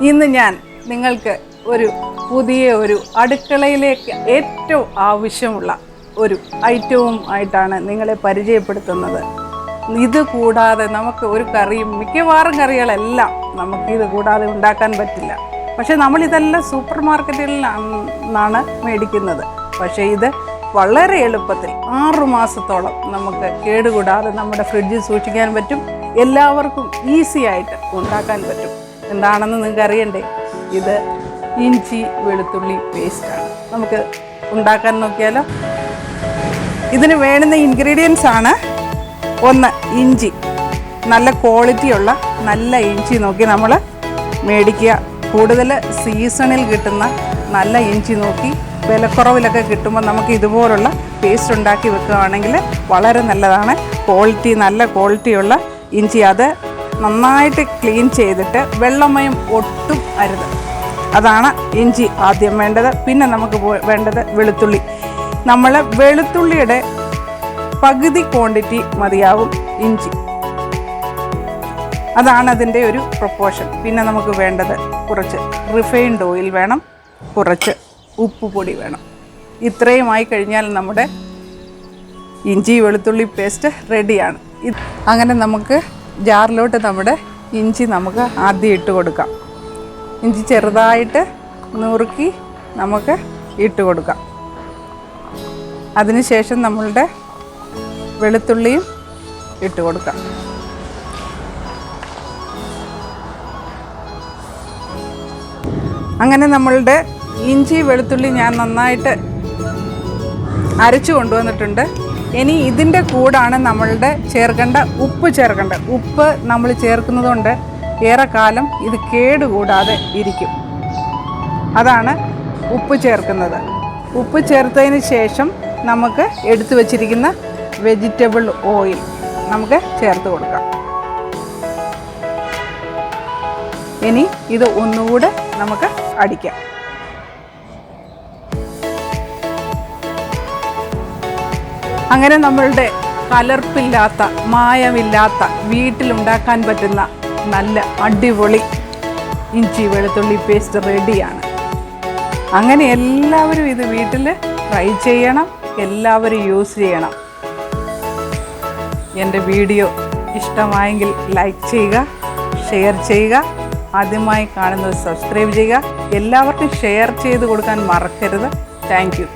ഇന്ന് ഞാൻ നിങ്ങൾക്ക് ഒരു പുതിയ അടുക്കളയിലേക്ക് ഏറ്റവും ആവശ്യമുള്ള ഒരു ഐറ്റവും ആയിട്ടാണ് നിങ്ങളെ പരിചയപ്പെടുത്തുന്നത്. ഇത് കൂടാതെ നമുക്ക് ഒരു കറിയും മിക്കവാറും കറികളെല്ലാം നമുക്കിത് കൂടാതെ ഉണ്ടാക്കാൻ പറ്റില്ല. പക്ഷേ നമ്മളിതെല്ലാം സൂപ്പർ മാർക്കറ്റുകളിൽ നിന്നാണ് മേടിക്കുന്നത്. പക്ഷേ ഇത് വളരെ എളുപ്പത്തിൽ 6 മാസത്തോളം നമുക്ക് കേടുകൂടാതെ നമ്മുടെ ഫ്രിഡ്ജിൽ സൂക്ഷിക്കാൻ പറ്റും. എല്ലാവർക്കും ഈസി ആയിട്ട് ഉണ്ടാക്കാൻ പറ്റും. എന്താണെന്ന് നിങ്ങൾക്ക് അറിയണ്ടേ? ഇത് ഇഞ്ചി വെളുത്തുള്ളി പേസ്റ്റാണ്. നമുക്ക് ഉണ്ടാക്കാൻ നോക്കിയാലോ. ഇതിന് വേണ്ടുന്ന ഇൻഗ്രീഡിയൻസ് ആണ്: 1 ഇഞ്ചി, നല്ല ക്വാളിറ്റിയുള്ള നല്ല ഇഞ്ചി നോക്കി നമ്മൾ മേടിക്കുക. കൂടുതൽ സീസണിൽ കിട്ടുന്ന നല്ല ഇഞ്ചി നോക്കി വിലക്കുറവിലൊക്കെ കിട്ടുമ്പോൾ നമുക്ക് ഇതുപോലുള്ള പേസ്റ്റ് ഉണ്ടാക്കി വെക്കുകയാണെങ്കിൽ വളരെ നല്ലതാണ്. നല്ല ക്വാളിറ്റിയുള്ള ഇഞ്ചി, അത് നന്നായിട്ട് ക്ലീൻ ചെയ്തിട്ട് വെള്ളമയം ഒട്ടും അരുത്. അതാണ് ഇഞ്ചി ആദ്യം വേണ്ടത്. പിന്നെ നമുക്ക് വേണ്ടത് വെളുത്തുള്ളി. നമ്മൾ വെളുത്തുള്ളിയുടെ പകുതി ക്വാണ്ടിറ്റി മതിയാവും ഇഞ്ചി. അതാണ് അതിൻ്റെ ഒരു പ്രൊപ്പോർഷൻ. പിന്നെ നമുക്ക് വേണ്ടത് കുറച്ച് റിഫൈൻഡ് ഓയിൽ വേണം, കുറച്ച് ഉപ്പുപൊടി വേണം. ഇത്രയുമായി കഴിഞ്ഞാൽ നമ്മുടെ ഇഞ്ചി വെളുത്തുള്ളി പേസ്റ്റ് റെഡിയാണ്. അങ്ങനെ നമുക്ക് ജാറിലോട്ട് നമ്മുടെ ഇഞ്ചി നമുക്ക് ആദ്യം ഇട്ട് കൊടുക്കാം. ഇഞ്ചി ചെറുതായിട്ട് നുറുക്കി നമുക്ക് ഇട്ട് കൊടുക്കാം. അതിനുശേഷം നമ്മളുടെ വെളുത്തുള്ളിയും ഇട്ട് കൊടുക്കാം. അങ്ങനെ നമ്മളുടെ ഇഞ്ചി വെളുത്തുള്ളി ഞാൻ നന്നായിട്ട് അരച്ചു കൊണ്ടുവന്നിട്ടുണ്ട്. ഇനി ഇതിൻ്റെ കൂടാണ് നമ്മളുടെ ഉപ്പ് ചേർക്കേണ്ടത്. ഉപ്പ് നമ്മൾ ചേർക്കുന്നത് കൊണ്ട് ഏറെക്കാലം ഇത് കേടുകൂടാതെ ഇരിക്കും. അതാണ് ഉപ്പ് ചേർക്കുന്നത്. ഉപ്പ് ചേർത്തതിന് ശേഷം നമുക്ക് എടുത്തു വച്ചിരിക്കുന്ന വെജിറ്റബിൾ ഓയിൽ നമുക്ക് ചേർത്ത് കൊടുക്കാം. ഇനി ഇത് ഒന്നുകൂടെ നമുക്ക് അടിക്കാം. അങ്ങനെ നമ്മളുടെ കലർപ്പില്ലാത്ത, മായമില്ലാത്ത, വീട്ടിലുണ്ടാക്കാൻ പറ്റുന്ന നല്ല അടിപൊളി ഇഞ്ചി വെളുത്തുള്ളി പേസ്റ്റ് റെഡിയാണ്. അങ്ങനെ എല്ലാവരും ഇത് വീട്ടിൽ ട്രൈ ചെയ്യണം, എല്ലാവരും യൂസ് ചെയ്യണം. എൻ്റെ വീഡിയോ ഇഷ്ടമായെങ്കിൽ ലൈക്ക് ചെയ്യുക, ഷെയർ ചെയ്യുക. ആദ്യമായി കാണുന്നത് സബ്സ്ക്രൈബ് ചെയ്യുക. എല്ലാവർക്കും ഷെയർ ചെയ്ത് കൊടുക്കാൻ മറക്കരുത്. Thank you.